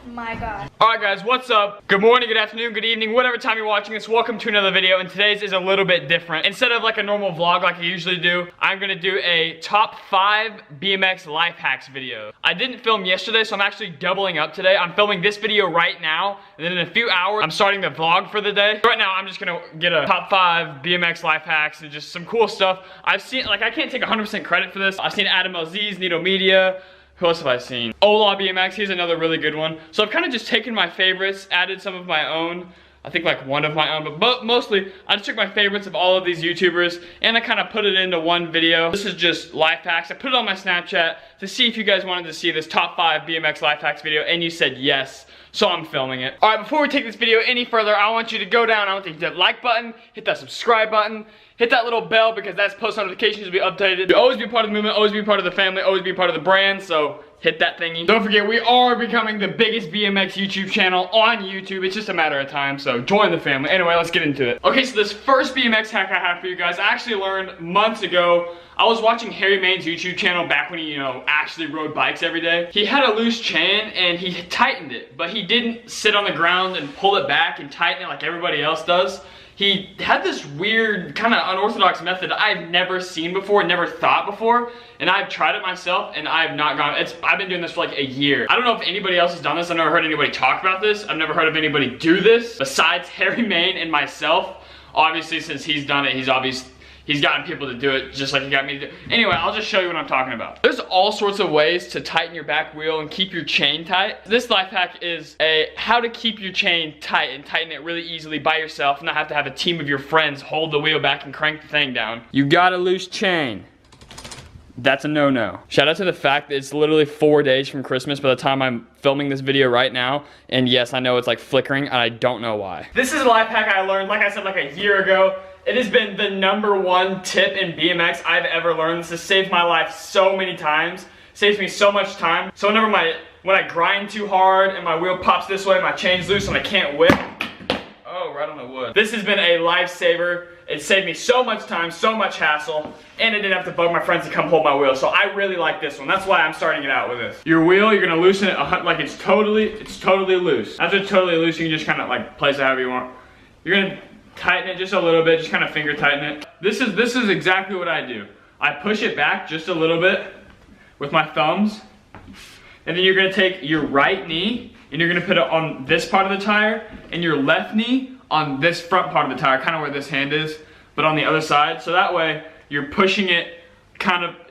My God. Alright guys, what's up? Good morning, good afternoon, good evening, whatever time you're watching this, welcome to another video, and today's is a little bit different. Instead of like a normal vlog like I usually do, I'm gonna do a top 5 BMX life hacks video. I didn't film yesterday, so I'm actually doubling up today. I'm filming this video right now, and then in a few hours, I'm starting the vlog for the day. Right now, I'm just gonna get a top 5 BMX life hacks and just some cool stuff. I've seen, like I can't take 100% credit for this. I've seen Adam LZ's, Nito Media. Who else have I seen? Ola BMX, he's another really good one. So I've kind of just taken my favorites, added some of my own. I think like one of my own, but mostly I just took my favorites of all of these YouTubers and I kind of put it into one video. This is just life hacks. I put it on my Snapchat to see if you guys wanted to see this top 5 BMX life hacks video, and you said yes. So I'm filming it. Alright, before we take this video any further, I want you to go down, I want you to hit that like button, hit that subscribe button, hit that little bell because that's post notifications will be updated. You'll always be part of the movement, always be part of the family, always be part of the brand, so hit that thingy. Don't forget, we are becoming the biggest BMX YouTube channel on YouTube. It's just a matter of time, so join the family. Anyway, let's get into it. Okay, so this first BMX hack I have for you guys, I actually learned months ago. I was watching Harry Main's YouTube channel back when he, actually rode bikes every day. He had a loose chain and he tightened it, but he didn't sit on the ground and pull it back and tighten it like everybody else does. He had this weird, kind of unorthodox method I've never seen before, never thought before, and I've tried it myself, and I've not gone, I've been doing this for like a year. I don't know if anybody else has done this. I've never heard anybody talk about this. I've never heard of anybody do this besides Harry Main and myself. Obviously, since he's done it, he's gotten people to do it just like he got me to do. Anyway, I'll just show you what I'm talking about. There's all sorts of ways to tighten your back wheel and keep your chain tight. This life hack is how to keep your chain tight and tighten it really easily by yourself and not have to have a team of your friends hold the wheel back and crank the thing down. You got a loose chain. That's a no-no. Shout out to the fact that it's literally 4 days from Christmas by the time I'm filming this video right now. And yes, I know it's like flickering and I don't know why. This is a life hack I learned, like I said, like a year ago. It has been the #1 tip in BMX I've ever learned. This has saved my life so many times. Saves me so much time. So when I grind too hard and my wheel pops this way, my chain's loose and I can't whip. Oh, right on the wood. This has been a lifesaver. It saved me so much time, so much hassle, and I didn't have to bug my friends to come hold my wheel. So I really like this one. That's why I'm starting it out with this. Your wheel, you're gonna loosen it like it's totally loose. After it's totally loose, you can just kind of like place it however you want. You're gonna tighten it just a little bit, just kind of finger tighten it. This is exactly what I do. I push it back just a little bit with my thumbs, and then you're gonna take your right knee and you're gonna put it on this part of the tire and your left knee on this front part of the tire, kind of where this hand is, but on the other side. So that way you're pushing it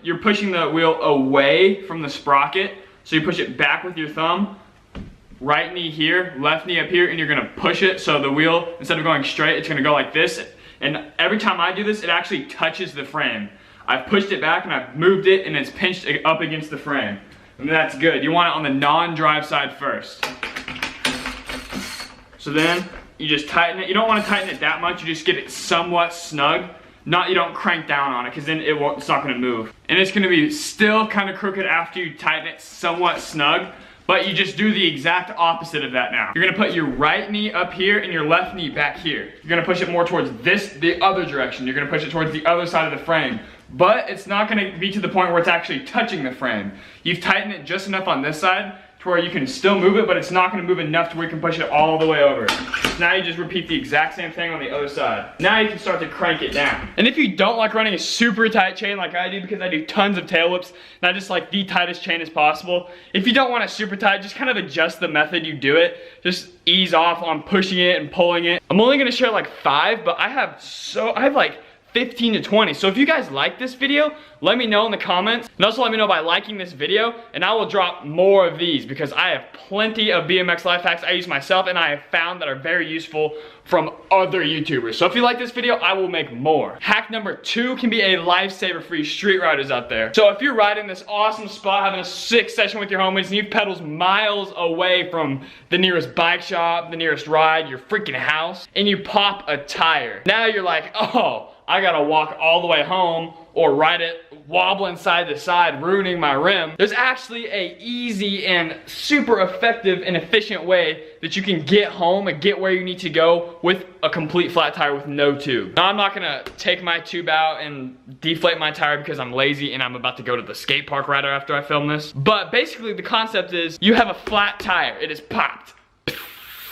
you're pushing the wheel away from the sprocket. So you push it back with your thumb. Right knee here, left knee up here, and you're gonna push it so the wheel, instead of going straight, it's gonna go like this. And every time I do this, it actually touches the frame. I've pushed it back and I've moved it and it's pinched up against the frame. And that's good. You want it on the non-drive side first. So then you just tighten it. You don't want to tighten it that much, you just get it somewhat snug. You don't crank down on it because then it's not gonna move. And it's gonna be still kind of crooked after you tighten it somewhat snug. But you just do the exact opposite of that now. You're gonna put your right knee up here and your left knee back here. You're gonna push it more towards the other direction. You're gonna push it towards the other side of the frame. But it's not gonna be to the point where it's actually touching the frame. You've tightened it just enough on this side to where you can still move it, but it's not gonna move enough to where you can push it all the way over. Now you just repeat the exact same thing on the other side. Now you can start to crank it down. And if you don't like running a super tight chain like I do, because I do tons of tail whips, and I just like the tightest chain as possible. If you don't want it super tight, just kind of adjust the method you do it. Just ease off on pushing it and pulling it. I'm only gonna share like 5, but I have like 15 to 20. So if you guys like this video, let me know in the comments. And also let me know by liking this video, and I will drop more of these because I have plenty of BMX life hacks I use myself and I have found that are very useful from other YouTubers. So if you like this video, I will make more. Hack number 2 can be a lifesaver for you street riders out there. So if you're riding this awesome spot, having a sick session with your homies, and you have pedals miles away from the nearest bike shop, the nearest ride, your freaking house, and you pop a tire. Now you're like, oh, I gotta walk all the way home or ride it wobbling side to side, ruining my rim. There's actually a easy and super effective and efficient way that you can get home and get where you need to go with a complete flat tire with no tube. Now I'm not gonna take my tube out and deflate my tire because I'm lazy and I'm about to go to the skate park right after I film this. But basically the concept is you have a flat tire, it is popped.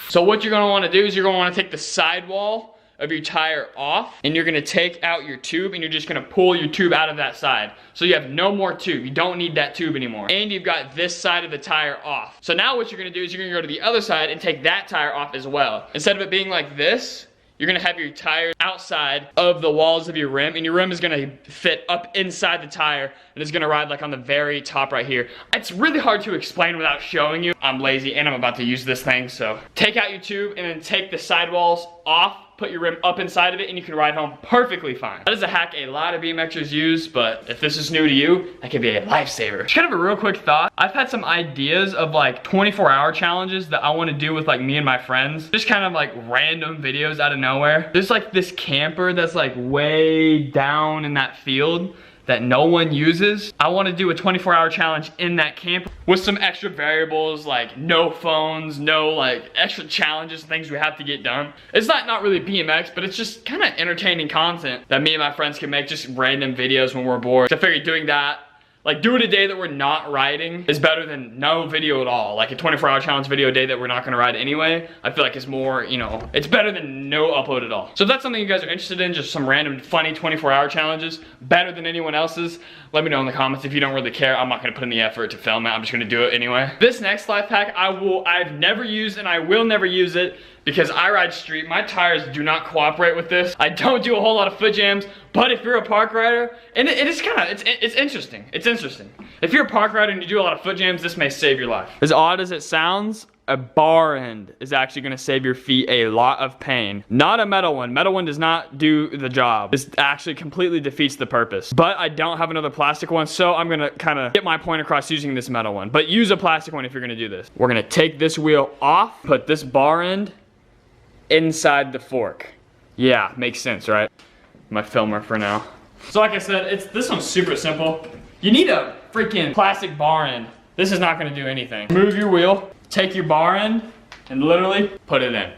So what you're gonna wanna do is you're gonna wanna take the sidewall of your tire off, and you're gonna take out your tube and you're just gonna pull your tube out of that side. So you have no more tube, you don't need that tube anymore. And you've got this side of the tire off. So now what you're gonna do is you're gonna go to the other side and take that tire off as well. Instead of it being like this, you're gonna have your tire outside of the walls of your rim, and your rim is gonna fit up inside the tire, and it's gonna ride like on the very top right here. It's really hard to explain without showing you. I'm lazy and I'm about to use this thing, so take out your tube and then take the sidewalls off, put your rim up inside of it, and you can ride home perfectly fine. That is a hack a lot of BMXers use, but if this is new to you, that could be a lifesaver. Just kind of a real quick thought. I've had some ideas of like 24-hour challenges that I want to do with like me and my friends. Just kind of like random videos out of nowhere. There's like this camper that's like way down in that field that no one uses. I want to do a 24-hour challenge in that camper with some extra variables like no phones, no like extra challenges, things we have to get done. It's not really BMX, but it's just kind of entertaining content that me and my friends can make, just random videos when we're bored. So I figured doing that, like doing a day that we're not riding is better than no video at all. Like a 24-hour challenge video a day that we're not gonna ride anyway, I feel like it's more, you know, it's better than no upload at all. So if that's something you guys are interested in, just some random funny 24-hour challenges, better than anyone else's, let me know in the comments. If you don't really care, I'm not gonna put in the effort to film it, I'm just gonna do it anyway. This next life hack I've never used and I will never use it because I ride street. My tires do not cooperate with this. I don't do a whole lot of foot jams, but if you're a park rider, and it is kind of, it's interesting. It's interesting. If you're a park rider and you do a lot of foot jams, this may save your life. As odd as it sounds, a bar end is actually gonna save your feet a lot of pain. Not a metal one. Metal one does not do the job. This actually completely defeats the purpose. But I don't have another plastic one, so I'm gonna kind of get my point across using this metal one. But use a plastic one if you're gonna do this. We're gonna take this wheel off, put this bar end inside the fork. Yeah, makes sense, right? My filmer for now. So like I said, this one's super simple. You need a freaking plastic bar end. This is not gonna do anything. Move your wheel, take your bar end, and literally put it in.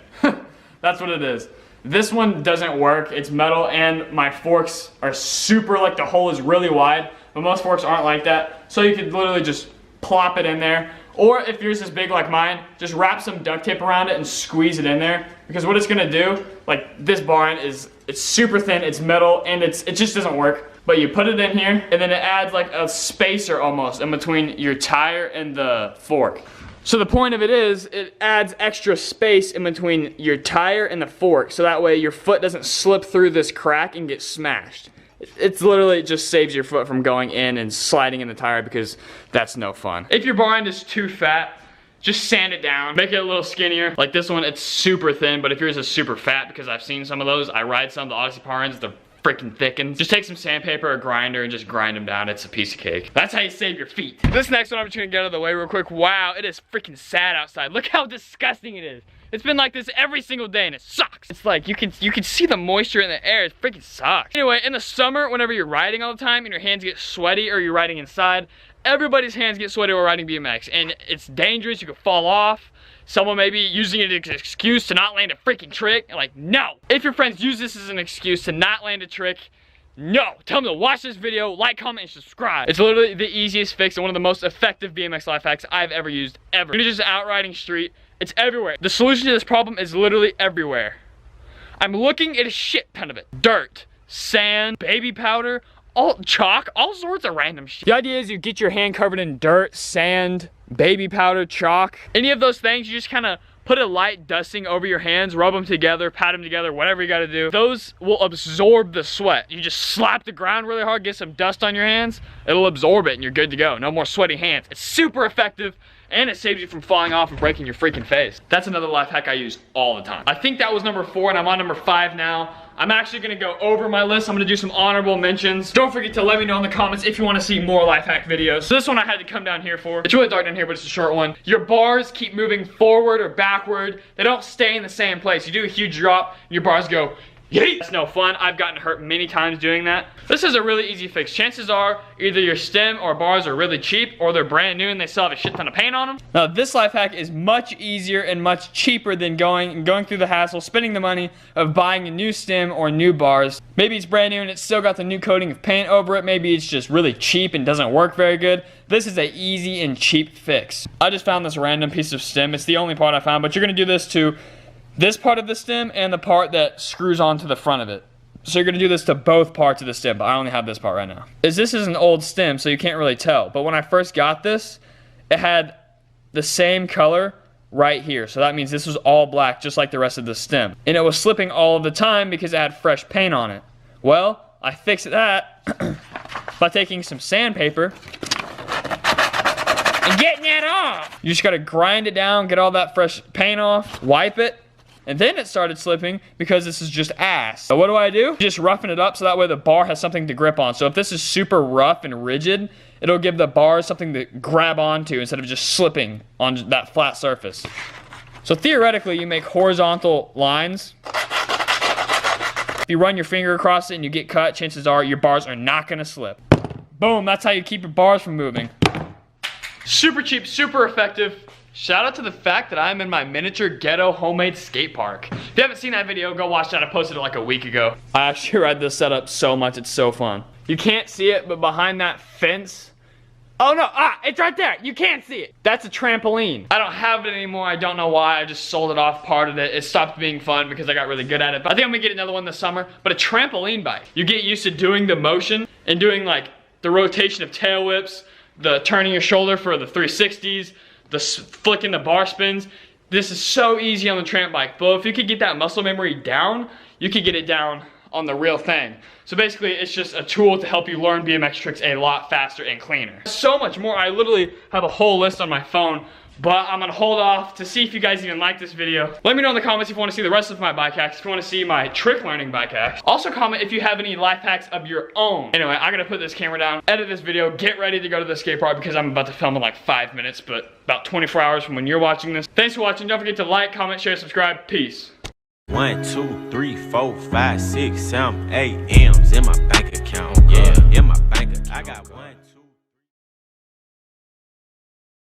That's what it is. This one doesn't work. It's metal, and my forks are super, like the hole is really wide, but most forks aren't like that. So you could literally just plop it in there. Or if yours is big like mine, just wrap some duct tape around it and squeeze it in there. Because what it's gonna do, like this bar end it's super thin, it's metal, and it just doesn't work. But you put it in here, and then it adds like a spacer almost in between your tire and the fork. So the point of it is, it adds extra space in between your tire and the fork, so that way your foot doesn't slip through this crack and get smashed. It's literally just saves your foot from going in and sliding in the tire, because that's no fun. If your bar end is too fat, just sand it down, make it a little skinnier. Like this one, it's super thin, but if yours is super fat, because I've seen some of those, I ride some of the Odyssey bar ends, they're freaking thickens. Just take some sandpaper or grinder and just grind them down. It's a piece of cake. That's how you save your feet. This next one I'm just gonna get out of the way real quick. Wow, it is freaking sad outside. Look how disgusting it is. It's been like this every single day and it sucks. It's like you can see the moisture in the air. It freaking sucks. Anyway, in the summer, whenever you're riding all the time and your hands get sweaty or you're riding inside, everybody's hands get sweaty while riding BMX, and it's dangerous. You could fall off. Someone may be using it as an excuse to not land a freaking trick. Like, no. If your friends use this as an excuse to not land a trick, no. Tell them to watch this video, like, comment, and subscribe. It's literally the easiest fix and one of the most effective BMX life hacks I've ever used, ever. You're just out riding street. It's everywhere. The solution to this problem is literally everywhere. I'm looking at a shit ton of it. Dirt, sand, baby powder, chalk, all sorts of random shit. The idea is you get your hand covered in dirt, sand, baby powder, chalk. Any of those things, you just kind of put a light dusting over your hands, rub them together, pat them together, whatever you gotta do. Those will absorb the sweat. You just slap the ground really hard, get some dust on your hands, it'll absorb it and you're good to go. No more sweaty hands. It's super effective, and it saves you from falling off and breaking your freaking face. That's another life hack I use all the time. I think that was number 4 and I'm on number 5 now. I'm actually gonna go over my list. I'm gonna do some honorable mentions. Don't forget to let me know in the comments if you wanna see more life hack videos. So this one I had to come down here for. It's really dark down here, but it's a short one. Your bars keep moving forward or backward. They don't stay in the same place. You do a huge drop, your bars go Yay! That's no fun. I've gotten hurt many times doing that. This is a really easy fix. Chances are either your stem or bars are really cheap or they're brand new and they still have a shit ton of paint on them. Now this life hack is much easier and much cheaper than going through the hassle, spending the money of buying a new stem or new bars. Maybe it's brand new and it's still got the new coating of paint over it. Maybe it's just really cheap and doesn't work very good. This is an easy and cheap fix. I just found this random piece of stem. It's the only part I found, but you're gonna do this to this part of the stem and the part that screws onto the front of it. So you're gonna do this to both parts of the stem, but I only have this part right now. This is an old stem, so you can't really tell. But when I first got this, it had the same color right here. So that means this was all black, just like the rest of the stem. And it was slipping all of the time because it had fresh paint on it. Well, I fixed that by taking some sandpaper and getting that off. You just gotta grind it down, get all that fresh paint off, wipe it, and then it started slipping because this is just ass. So what do? Just roughen it up so that way the bar has something to grip on. So if this is super rough and rigid, it'll give the bars something to grab onto instead of just slipping on that flat surface. So theoretically, you make horizontal lines. If you run your finger across it and you get cut, chances are your bars are not gonna slip. Boom, that's how you keep your bars from moving. Super cheap, super effective. Shout out to the fact that I'm in my miniature ghetto homemade skate park. If you haven't seen that video, go watch that. I posted it like a week ago. I actually ride this setup so much, it's so fun. You can't see it, but behind that fence, oh no, it's right there. You can't see it. That's a trampoline. I don't have it anymore. I don't know why. I just sold it off, parted it. It stopped being fun because I got really good at it. But I think I'm gonna get another one this summer. But a trampoline bike. You get used to doing the motion and doing like the rotation of tail whips, the turning your shoulder for the 360s, the flicking the bar spins. This is so easy on the tramp bike. But if you could get that muscle memory down, you could get it down on the real thing. So basically, it's just a tool to help you learn BMX tricks a lot faster and cleaner. So much more. I literally have a whole list on my phone, but I'm gonna hold off to see if you guys even like this video. Let me know in the comments if you wanna see the rest of my bike hacks, if you wanna see my trick learning bike hacks. Also comment if you have any life hacks of your own. Anyway, I'm gonna put this camera down, edit this video, get ready to go to the skate park because I'm about to film in like 5 minutes, but about 24 hours from when you're watching this. Thanks for watching. Don't forget to like, comment, share, subscribe. Peace. 1, 2, 3, 4, 5, 6, 7, 8 M's in my bank